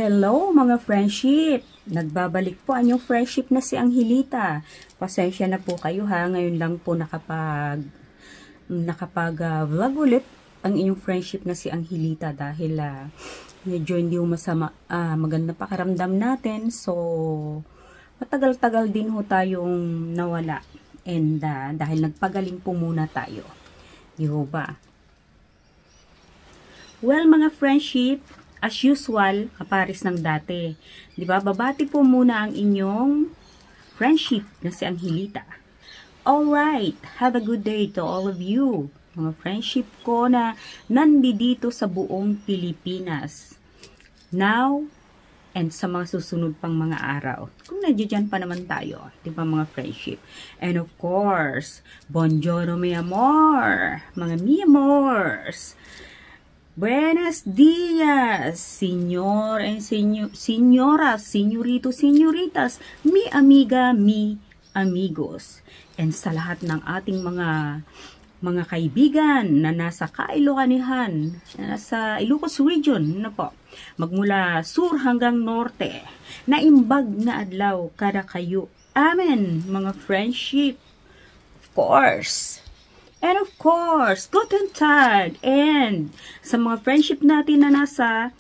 Hello mga friendship! Nagbabalik po ang inyong friendship na si Angelita. Pasensya na po kayo ha, ngayon lang po nakapag-vlog ulit ang inyong friendship na si Angelita dahil medyo hindi maganda pakaramdam natin. So, matagal-tagal din ho tayong nawala. And dahil nagpagaling po muna tayo. Di ho ba? Well mga friendship, as usual, kaparis ng dati. Di ba? Babati po muna ang inyong friendship na si Angelita. Alright, have a good day to all of you. Mga friendship ko na nandito sa buong Pilipinas. Now, and sa mga susunod pang mga araw. Kung nandiyan pa naman tayo, di ba mga friendship? And of course, buongiorno mi amor, mga mi amors. Buenos dias, señor and señoras, señoritos, señoritas, mi amiga, mi amigos. And sa lahat ng ating mga kaibigan na nasa Kailocanihan, nasa Ilocos Region, na po, magmula sur hanggang norte, naimbag na adlaw kada kayo. Amen, mga friendship. Of course. And of course, Guten Tag! And sa mga friendship natin na nasa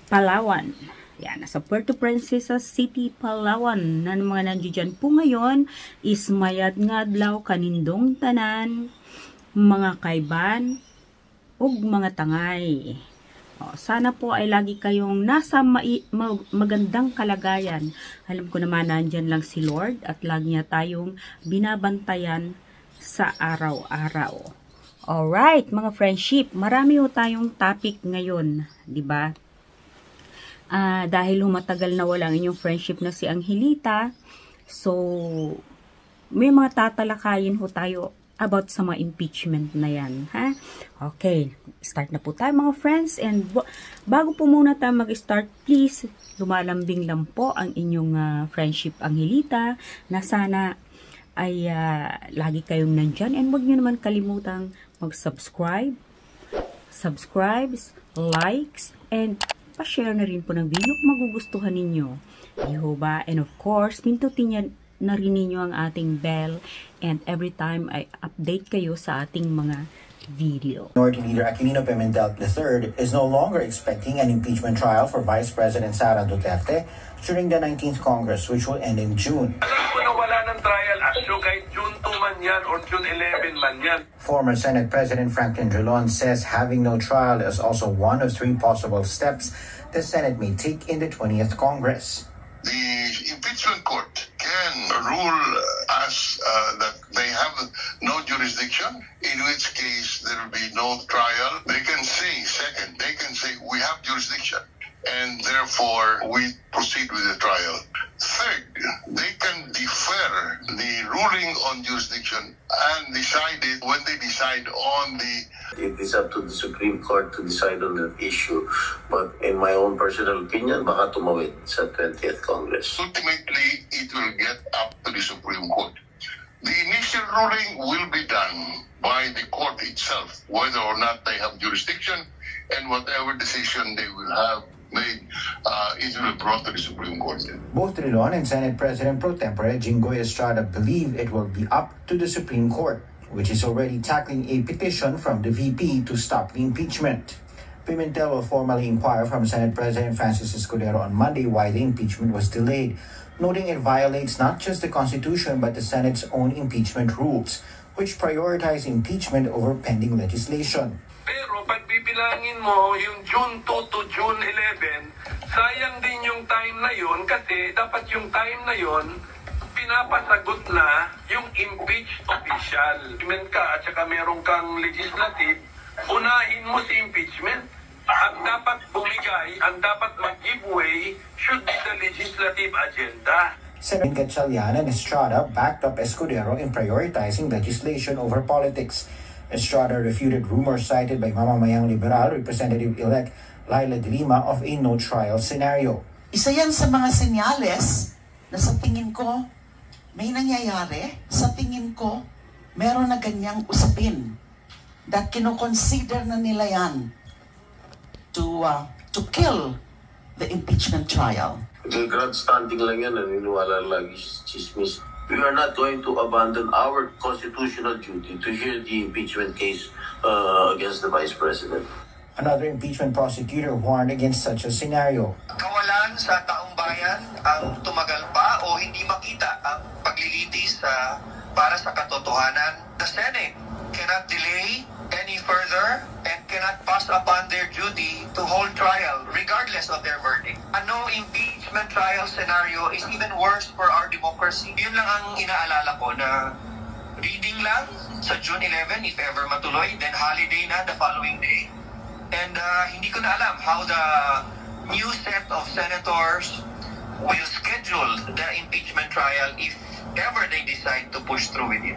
Palawan. Yan, nasa Puerto Princesa City, Palawan. Na mga nandiyan po ngayon is mayad nga adlaw kanindong tanan, mga kaiban, ug mga tangay. O, sana po ay lagi kayong nasa magandang kalagayan. Alam ko naman nandyan lang si Lord at lagi niya tayong binabantayan sa araw-araw. Alright, mga friendship, marami ho tayong topic ngayon, di ba? Dahil matagal na walang inyong friendship na si Angelita, so may mga tatalakayin ho tayo about sa mga impeachment na yan, ha? Okay, start na po tayo mga friends, and bago po muna tayo mag-start, please, lumalambing lang po ang inyong friendship Angelita, na sana ay lagi kayong nandyan, and huwag nyo naman kalimutang mag-subscribe, likes, and pa-share na rin po ng video kung magugustuhan ninyo. Iho ba? And of course, pindutin na rin ninyo ang ating bell, and every time ay update kayo sa ating mga video. Minority Leader Aquilino Pimentel III is no longer expecting an impeachment trial for Vice President Sara Duterte during the 19th Congress, which will end in June. Alam ko na wala ng trial asyo kahit June 2 man yan or June 11 man yan. Former Senate President Franklin Drilon says having no trial is also one of three possible steps the Senate may take in the 20th Congress. The impeachment court can rule as that they have no jurisdiction, in which case there will be no trial. They can say, second, they can say we have jurisdiction, and therefore we proceed with the trial. Third, they can defer the ruling on jurisdiction and decide it when they decide on the... It is up to the Supreme Court to decide on that issue. But in my own personal opinion, baka tumawid sa 20th Congress. Ultimately, it will get up to the Supreme Court. The initial ruling will be done by the court itself, whether or not they have jurisdiction, and whatever decision they will have made, it will be brought to the Supreme Court. Both Drilon and Senate President Pro Tempore Jinggoy Estrada believe it will be up to the Supreme Court, which is already tackling a petition from the VP to stop the impeachment. Pimentel will formally inquire from Senate President Francis Escudero on Monday why the impeachment was delayed, noting it violates not just the Constitution but the Senate's own impeachment rules, which prioritize impeachment over pending legislation. Pero pag bibilangin mo yung June 2 to June 11, sayang din yung time na yon kasi dapat yung time na yon pinapasagot na yung impeached official. Ka at saka meron kang legislative, unahin mo si impeachment. Ang dapat bumigay, ang dapat mag-giveaway should be the legislative agenda. Senator Gatchalian and Estrada backed up Escudero in prioritizing legislation over politics. Estrada refuted rumors cited by mamamayang liberal Representative-elect Laila de Lima of a no-trial scenario. Isa yan sa mga senyales na sa tingin ko may nangyayari. Sa tingin ko meron na ganyang usapin that kinoconsider na nila yan to kill the impeachment trial. Okay, grandstanding lang yan, naniniwala lagi chismis. We are not going to abandon our constitutional duty to hear the impeachment case against the Vice President. Another impeachment prosecutor warned against such a scenario. Kawalan sa taong bayan ang tumagal pa o hindi makita ang paglilitis para sa katotohanan. The Senate cannot delay any further and cannot pass upon their duty to hold trial regardless of their verdict. A no impeachment trial scenario is even worse for our democracy. Yun lang ang inaalala ko na reading lang sa June 11 if ever matuloy, then holiday na the following day. And hindi ko na alam how the new set of senators will schedule the impeachment trial if ever they decide to push through with it.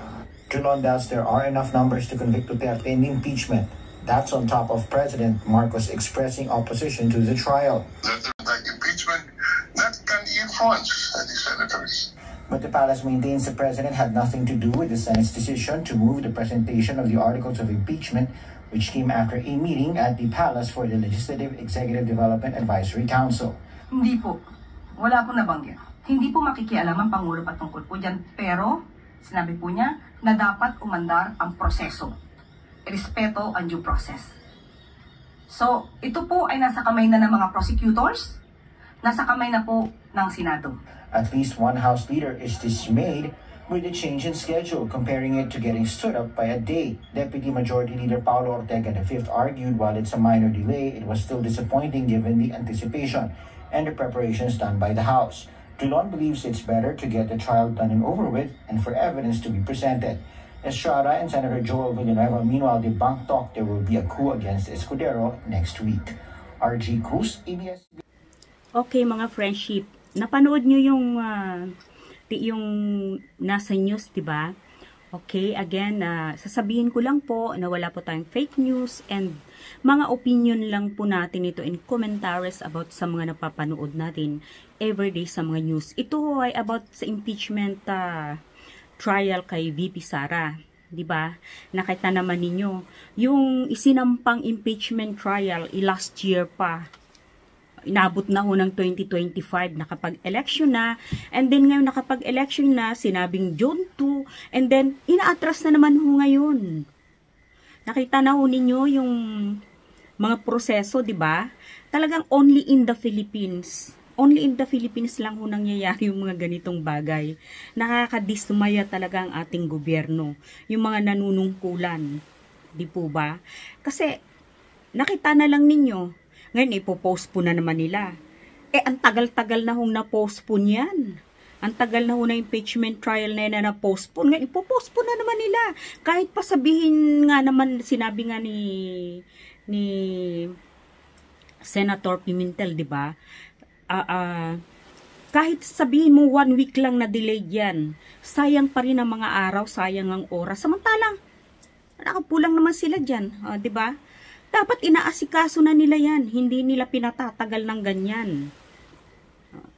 Julon doubts there are enough numbers to convict Duterte in the impeachment. That's on top of President Marcos expressing opposition to the trial. That impeachment, that can influence the senators. But the palace maintains the president had nothing to do with the Senate's decision to move the presentation of the articles of impeachment, which came after a meeting at the palace for the Legislative Executive Development Advisory Council. Hindi po. Wala po nabanggit. Hindi po makikialam ang Pangulo patungkol po dyan. Pero, sinabi po niya na dapat umandar ang proseso. Respeto ang due process. So, ito po ay nasa kamay na ng mga prosecutors, nasa kamay na po ng Senado. At least one House leader is dismayed with the change in schedule, comparing it to getting stood up by a day. Deputy Majority Leader Paulo Ortega V argued while it's a minor delay, it was still disappointing given the anticipation and the preparations done by the House. Julon believes it's better to get the trial done and over with and for evidence to be presented. Estrada and Senator Joel Villanueva meanwhile debunked talk there will be a coup against Escudero next week. RG Cruz, ABS. Okay mga friendship, napanood nyo yung nasa news, diba? Okay, again, sasabihin ko lang po na wala po tayong fake news and mga opinion lang po natin ito in commentaries about sa mga napapanood natin everyday sa mga news. Ito ay about sa impeachment trial kay VP Sara. Diba? Nakita naman ninyo, yung isinampang impeachment trial last year pa. Inabot na ho ng 2025, nakapag-election na, and then ngayon nakapag-election na, sinabing June 2, and then inaatras na naman ho ngayon. Nakita na ho ninyo yung mga proseso, di ba? Talagang only in the Philippines lang ho nangyayari yung mga ganitong bagay. Nakakadismaya talaga ang ating gobyerno, yung mga nanunungkulan, di po ba? Kasi nakita na lang ninyo, ngayon, ipopostpone na naman nila. Ang tagal-tagal na hong na-postpone yan. Ang tagal na hong na impeachment trial na yan na na-postpone. Ngayon, ipopostpone na naman nila. Kahit pa sabihin nga naman, sinabi nga ni Senator Pimentel, di ba? Kahit sabihin mo 1 week lang na delayed yan, sayang pa rin ang mga araw, sayang ang oras. Samantalang, nakapulang naman sila dyan. Di ba? Dapat inaasikaso na nila yan. Hindi nila pinatatagal ng ganyan.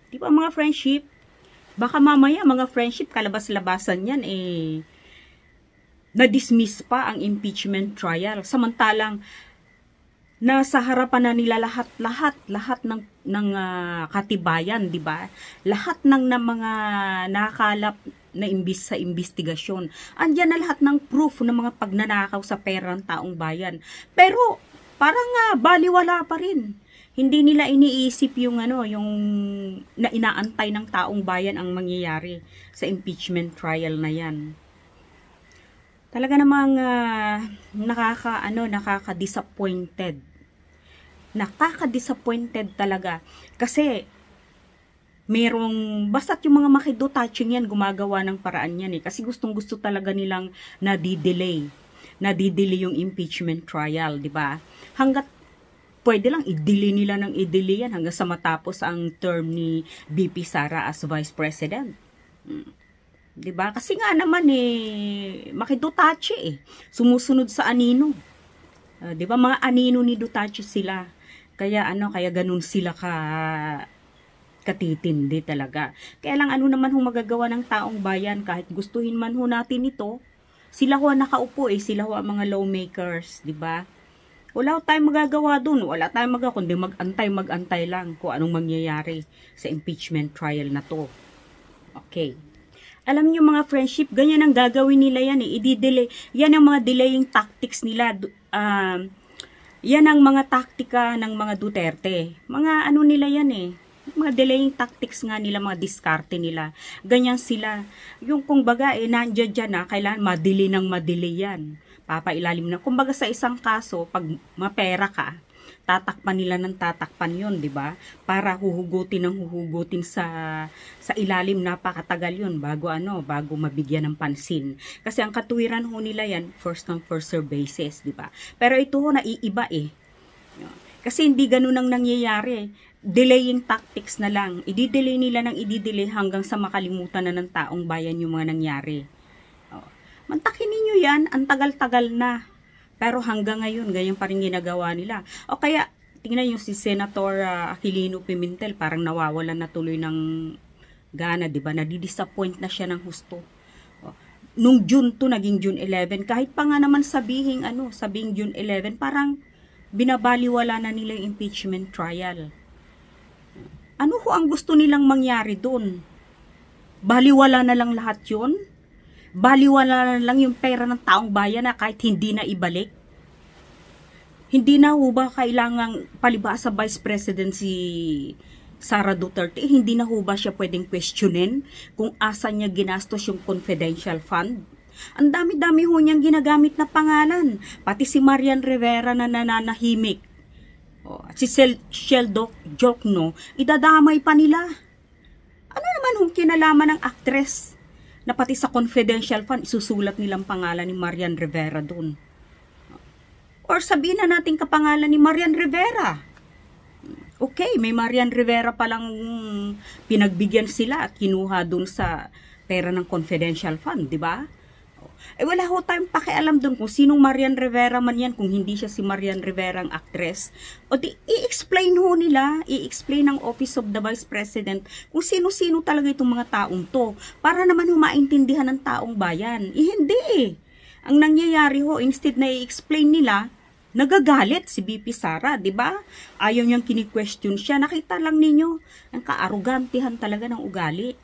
Di ba mga friendship? Baka mamaya mga friendship, kalabas-labasan yan na-dismiss pa ang impeachment trial. Samantalang, nasa harapan na nila lahat ng katibayan, di ba? Lahat ng mga nakakalap na sa investigasyon. Andiyan na lahat ng proof ng mga pagnanakaw sa pera ng taong bayan. Pero parang baliwala pa rin. Hindi nila iniisip yung yung na inaantay ng taong bayan ang mangyayari sa impeachment trial na 'yan. Talaga namang nakaka-disappointed. Nakaka-disappointed talaga kasi basta't yung mga makidotaching yan, gumagawa ng paraan yan kasi gustong-gusto talaga nilang nadidelay yung impeachment trial, di ba? Hanggat pwede lang i-delay nila ng i-delay yan hanggang sa matapos ang term ni VP Sara as Vice President. Di ba? Kasi nga naman makidotache sumusunod sa anino. Di ba? Mga anino ni Duterte sila. Kaya ganun sila katitindi talaga. Kaya lang naman magagawa ng taong bayan kahit gustuhin man natin ito, sila nakaupo sila ang mga lawmakers, di ba? Wala tayong magagawa dun. Wala tayong magagawa, kundi mag-antay lang kung anong mangyayari sa impeachment trial na to. Okay. Alam niyo mga friendship, ganyan ang gagawin nila yan eh. I-delay. Yan ang mga delaying tactics nila. Yan ang mga taktika ng mga Duterte. Mga ano nila yan eh. Mga delaying tactics nga nila, mga diskarte nila. Ganyan sila. Yung kumbaga nandiyan dyan na, kailangan madili ng madili yan. Papailalim na. Kumbaga sa isang kaso, pag mapera ka, tatakpan nila ng tatakpan yun, di ba? Para huhugutin sa ilalim, napakatagal yun bago mabigyan ng pansin. Kasi ang katuwiran ho nila yan, first come first serve basis, di ba? Pero ito ho naiiba eh. Kasi hindi ganun ang nangyayari. Delaying tactics na lang. I-delay nila ng i-delay hanggang sa makalimutan na ng taong bayan yung mga nangyari. Mantakin ninyo yan, ang tagal-tagal na. Pero hanggang ngayon, ganyan pa rin ginagawa nila. O kaya, tingnan yung si Senator Aquilino Pimentel, parang nawawalan na tuloy ng gana, di ba? Nadidisappoint na siya ng husto. Nung June 2, naging June 11, kahit pa nga naman sabing June 11, parang binabaliwala na nila yung impeachment trial. Ano ho ang gusto nilang mangyari doon? Baliwala na lang lahat yun? Baliwala na lang yung pera ng taong bayan na kahit hindi na ibalik? Hindi na ho ba kailangang palibhasa Vice President si Sara Duterte? Hindi na ho ba siya pwedeng questionin kung asan niya ginastos yung confidential fund? Ang dami-dami ho niyang ginagamit na pangalan. Pati si Marian Rivera na nananahimik. At si Sheldon Jokno, idadamay pa nila. Ano naman hong kinalaman ng actress na pati sa confidential fund, isusulat nilang pangalan ni Marian Rivera doon? Or sabihin na natin kapangalan ni Marian Rivera. Okay, may Marian Rivera palang pinagbigyan sila at kinuha doon sa pera ng confidential fund, di ba? Wala ho tayong pakialam doon kung sinong Marian Rivera man yan, kung hindi siya si Marian Rivera ang actress. O di, i-explain ho nila, i-explain ng Office of the Vice President kung sino-sino talaga itong mga taong to, para naman ho maintindihan ng taong bayan. Hindi eh. Ang nangyayari ho, instead na i-explain nila, nagagalit si BP Sara, di ba? Ayaw niyang kini-question siya. Nakita lang ninyo, ang kaarugantihan talaga ng ugali.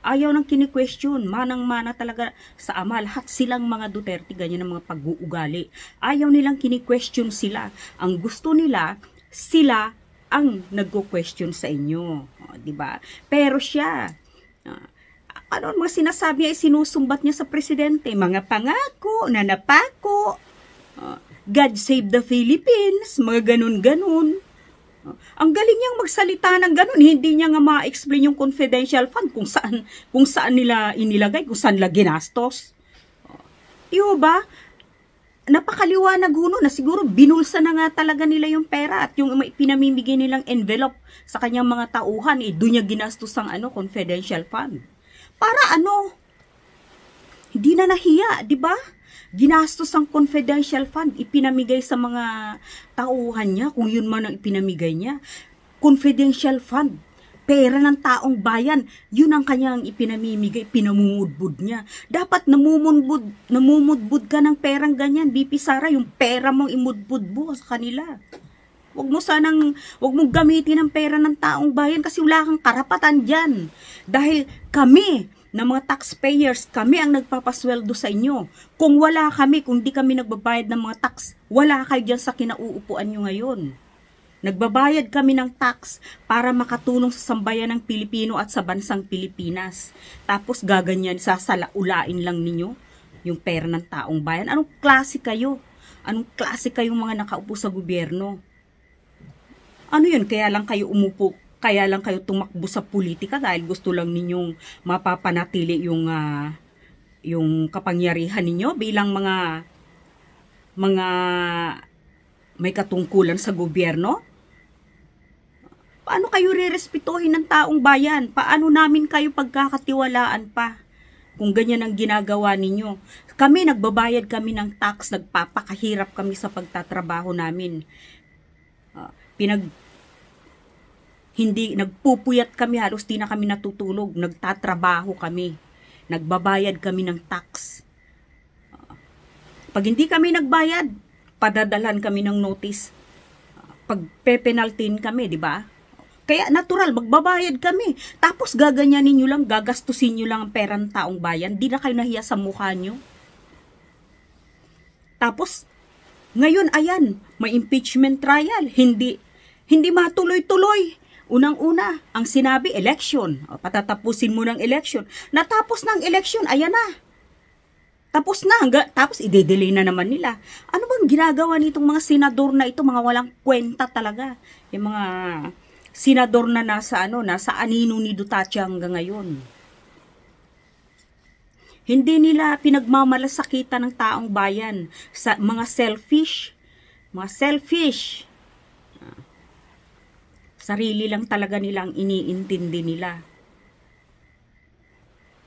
Ayaw nang kini-question, manang-mana talaga sa ama. Lahat silang mga Duterte, ganyan ang mga pag-uugali. Ayaw nilang kini-question sila. Ang gusto nila, sila ang nagko-question sa inyo. Diba? Pero siya, ano ang mga sinasabi niya, sinusumbat niya sa presidente? Mga pangako, nanapako, God save the Philippines, mga ganun-ganun. Ang galing niyang magsalita ng ganun, hindi niya nga ma-explain yung confidential fund kung saan nila inilagay, kung saan nila ginastos. Diyo ba? Napakaliwanag huno na siguro binulsa na nga talaga nila yung pera at yung pinamimigay nilang envelope sa kanyang mga tauhan, doon niya ginastos ang confidential fund. Para hindi na nahiya, di ba? Ginastos ang confidential fund, ipinamigay sa mga tauhan niya, kung yun man ang ipinamigay niya. Confidential fund, pera ng taong bayan, yun ang kanyang ipinamimigay, pinamumudbud niya. Dapat namumudbud ka ng perang ganyan, BP Sara, yung pera mong imudbud mo sa kanila. Wag mong gamitin ang pera ng taong bayan kasi wala kang karapatan dyan. Dahil kami, na mga taxpayers, kami ang nagpapasweldo sa inyo. Kung wala kami, kung di kami nagbabayad ng mga tax, wala kayo dyan sa kinauupuan nyo ngayon. Nagbabayad kami ng tax para makatulong sa sambayan ng Pilipino at sa bansang Pilipinas. Tapos gaganyan, sasalaulain lang ninyo yung pera ng taong bayan. Anong klase kayo? Anong klase kayong mga nakaupo sa gobyerno? Ano yun? Kaya lang kayo umupo, kaya lang kayo tumakbo sa politika dahil gusto lang ninyong mapapanatili yung kapangyarihan ninyo bilang mga may katungkulan sa gobyerno? Paano kayo rerespetuhin ng taong bayan? Paano namin kayo pagkakatiwalaan pa kung ganyan ang ginagawa ninyo? Kami, nagbabayad kami ng tax, nagpapakahirap kami sa pagtatrabaho namin. Nagpupuyat kami, halos di na kami natutulog, nagtatrabaho kami, nagbabayad kami ng tax. Pag hindi kami nagbayad, padadalan kami ng notice. Pagpe-penaltin kami, di ba? Kaya natural, magbabayad kami. Tapos gaganyanin nyo lang, gagastusin nyo lang ang pera ng taong bayan. Di na kayo nahiya sa mukha nyo. Tapos, ngayon, ayan, may impeachment trial. Hindi matuloy-tuloy. Unang-una, ang sinabi, election. O, patatapusin mo ng election. Natapos ng election, ayan na. Tapos na, tapos i-delay na naman nila. Ano bang ginagawa nitong mga senador na ito? Mga walang kwenta talaga. Yung mga senador na nasa anino ni Duterte hanggang ngayon. Hindi nila pinagmamalasakitan ng taong bayan. Sa mga selfish. Sarili lang talaga nilang iniintindi nila.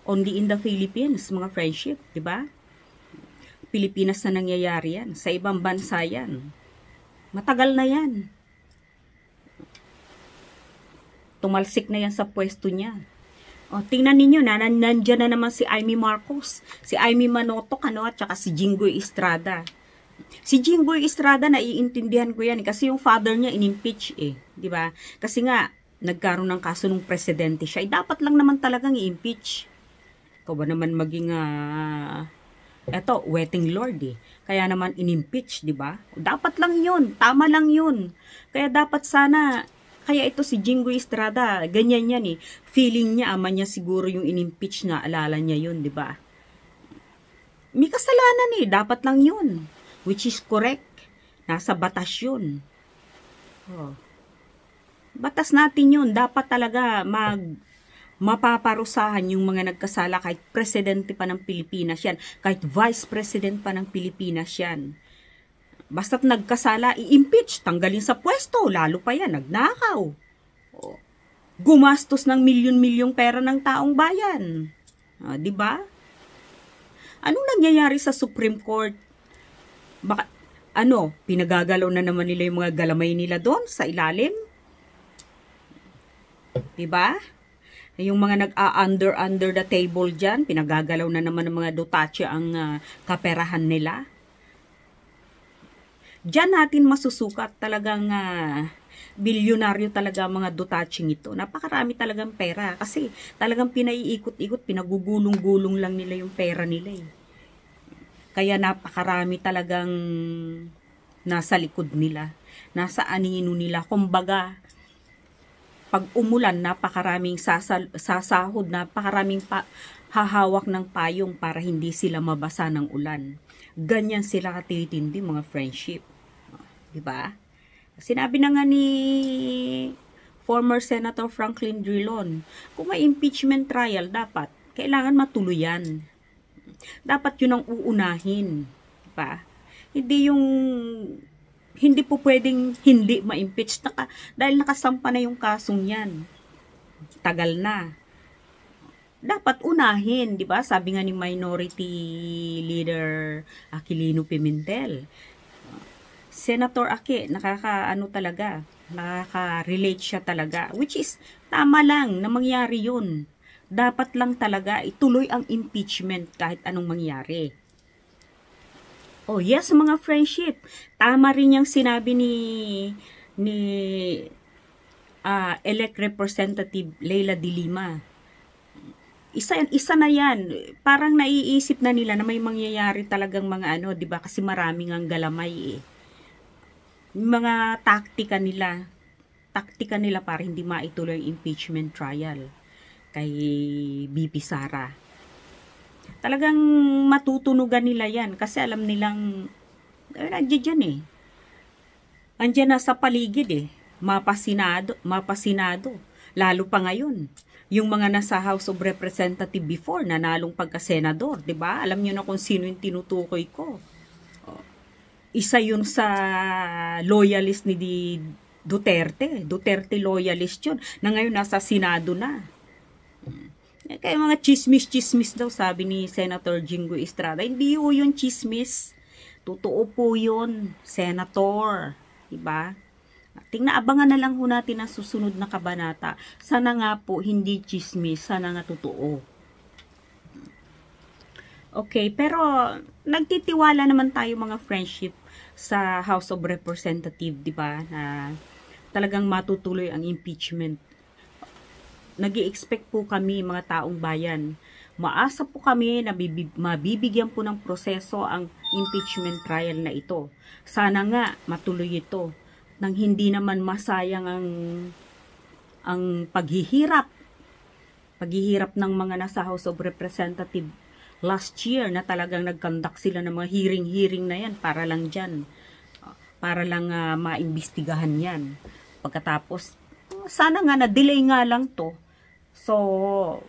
Only in the Philippines, mga friendship, di ba? Pilipinas na nangyayari yan. Sa ibang bansa yan. Matagal na yan. Tumalsik na yan sa pwesto niya. O, tingnan ninyo, nandyan na naman si Amy Marcos, si Amy Manotoc, at saka si Jinggoy Estrada. Si Jinggoy Estrada, naiintindihan ko yan, kasi yung father niya in-impeach di ba? Kasi nga, nagkaroon ng kaso ng presidente siya, dapat lang naman talagang i-impeach. Ikaw ba naman maging, wetting lord Kaya naman in-impeach, di ba? Dapat lang yun, tama lang yun. Kaya dapat sana, kaya ito si Jinggoy Estrada, ganyan yan Feeling niya, ama niya siguro yung in-impeach na, alala niya yun, di ba? May kasalanan dapat lang yun. Which is correct. Nasa batas yun. Batas natin yun. Dapat talaga mapaparusahan yung mga nagkasala kahit presidente pa ng Pilipinas yan. Kahit vice president pa ng Pilipinas yan. Basta't nagkasala, i-impeach, tanggalin sa pwesto. Lalo pa yan, nagnakaw. Gumastos ng milyon-milyong pera ng taong bayan. Diba? Anong nangyayari sa Supreme Court? Baka, pinagagalaw na naman nila yung mga galamay nila doon sa ilalim? Diba? Yung mga nag-under the table dyan, pinagagalaw na naman ng mga Duterte ang kaperahan nila. Diyan natin masusukat talagang bilyonaryo talaga mga Duterte ito. Napakarami talagang pera kasi talagang pinaiikot-ikot, pinagugulong-gulong lang nila yung pera nila Kaya napakarami talagang nasa likod nila, nasa anino nila. Kumbaga, pag umulan, napakaraming sasahod, napakaraming hahawak ng payong para hindi sila mabasa ng ulan. Ganyan sila katitindi mga friendship. Diba? Sinabi na nga ni former Senator Franklin Drilon, kung may impeachment trial, dapat, kailangan matuluyan. Dapat yun ang uunahin. Diba? Hindi po pwedeng hindi ma-impeach dahil nakasampa na yung kasong yan. Tagal na. Dapat unahin, di ba? Sabi nga ni Minority Leader Aquilino Pimentel. Senator Aki, nakaka-relate siya talaga. Which is, tama lang na mangyari yun. Dapat lang talaga ituloy ang impeachment kahit anong mangyari. Oh yes, mga friendship. Tama rin yung sinabi ni elect Representative Leila de Lima. Isa na yan. Parang naiisip na nila na may mangyayari talagang mga di ba? Kasi maraming ang galamay Mga taktika nila para hindi maituloy ang impeachment trial kay BP Sara. Talagang matutunugan nila yan kasi alam nilang nandiyan dyan Andiyan na sa paligid mapasinado. Lalo pa ngayon. Yung mga nasa House of Representative before, nanalong pagka-senador, 'di ba? Alam niyo na kung sino yung tinutukoy ko. Isa yun sa loyalist ni Duterte. Duterte loyalist yun. Na ngayon nasa Senado na. Kaya mga chismis daw, sabi ni Senator Jinggoy Estrada. Hindi po yun chismis. Totoo po yun, Senator. Diba? Abangan na lang ho natin ang susunod na kabanata. Sana nga po hindi chismis, sana nga totoo. Okay, pero nagtitiwala naman tayo mga friendship sa House of Representatives, di ba, na talagang matutuloy ang impeachment. Nag-i-expect po kami, mga taong bayan, maasa po kami na mabibigyan po ng proseso ang impeachment trial na ito. Sana nga matuloy ito nang hindi naman masayang ang paghihirap ng mga nasa House of Representatives last year na talagang nag-conduct sila ng mga hearing na yan para lang dyan, para lang maimbestigahan yan. Pagkatapos, sana nga na-delay nga lang to. So,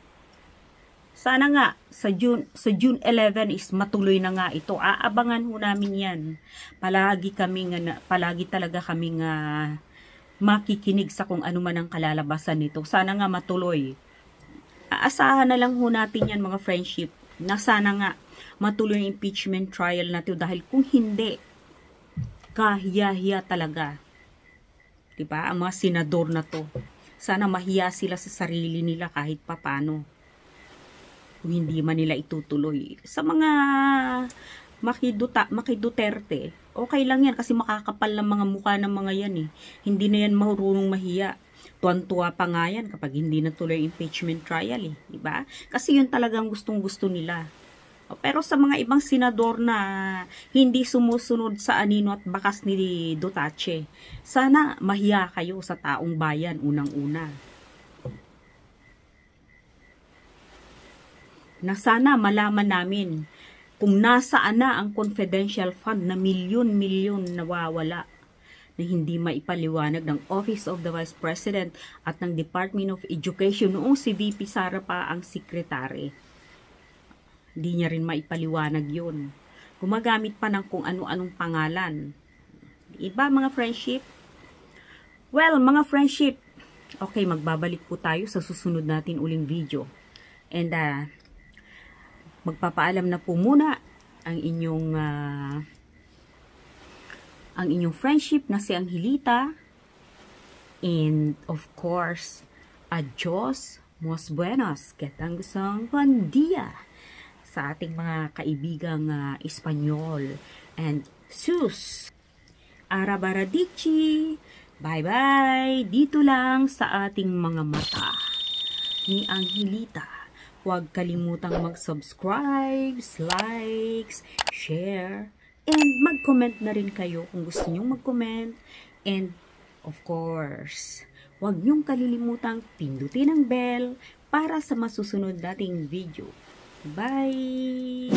sana nga sa June 11 is matuloy na nga ito. Aabangan ho namin yan. Palagi talaga kami nga makikinig sa kung ano man ang kalalabasan nito. Sana nga matuloy. Aasahan na lang ho natin yan, mga friendship, na sana nga matuloy yung impeachment trial natin, dahil kung hindi, kahiya-hiya talaga. Diba? Ang mga senador na to. Sana mahiya sila sa sarili nila kahit papano. Kung hindi man nila itutuloy. Sa mga makiduterte, okay lang yan kasi makakapal ng mga mukha ng mga yan eh. Hindi na yan marunong mahiya. Tuwan-tuwa pa nga yan kapag hindi natuloy impeachment trial eh. Diba? Kasi yun talagang gustong-gusto nila. Pero sa mga ibang senador na hindi sumusunod sa anino at bakas ni Duterte, sana mahiya kayo sa taong bayan unang-una. Na sana malaman namin kung nasaan na ang confidential fund na milyon-milyon nawawala na hindi maipaliwanag ng Office of the Vice President at ng Department of Education noong si VP Sara pa ang sekretary. Hindi niya rin maipaliwanag yun. Gumagamit pa ng kung ano-anong pangalan. Iba, mga friendship? Well, mga friendship, okay, magbabalik po tayo sa susunod natin uling video. And, magpapaalam na po muna ang inyong friendship na si Angelita. And, of course, adios, mos buenos, ketang gusang buen dia sa ating mga kaibigang Espanyol. And sus! Arabaradichi! Bye-bye! Dito lang sa ating mga mata ni Angelita. Huwag kalimutang mag-subscribe, likes, share, and mag-comment na rin kayo kung gusto nyong mag-comment. And of course, huwag nyong kalilimutang pindutin ang bell para sa masusunod nating video. Bye!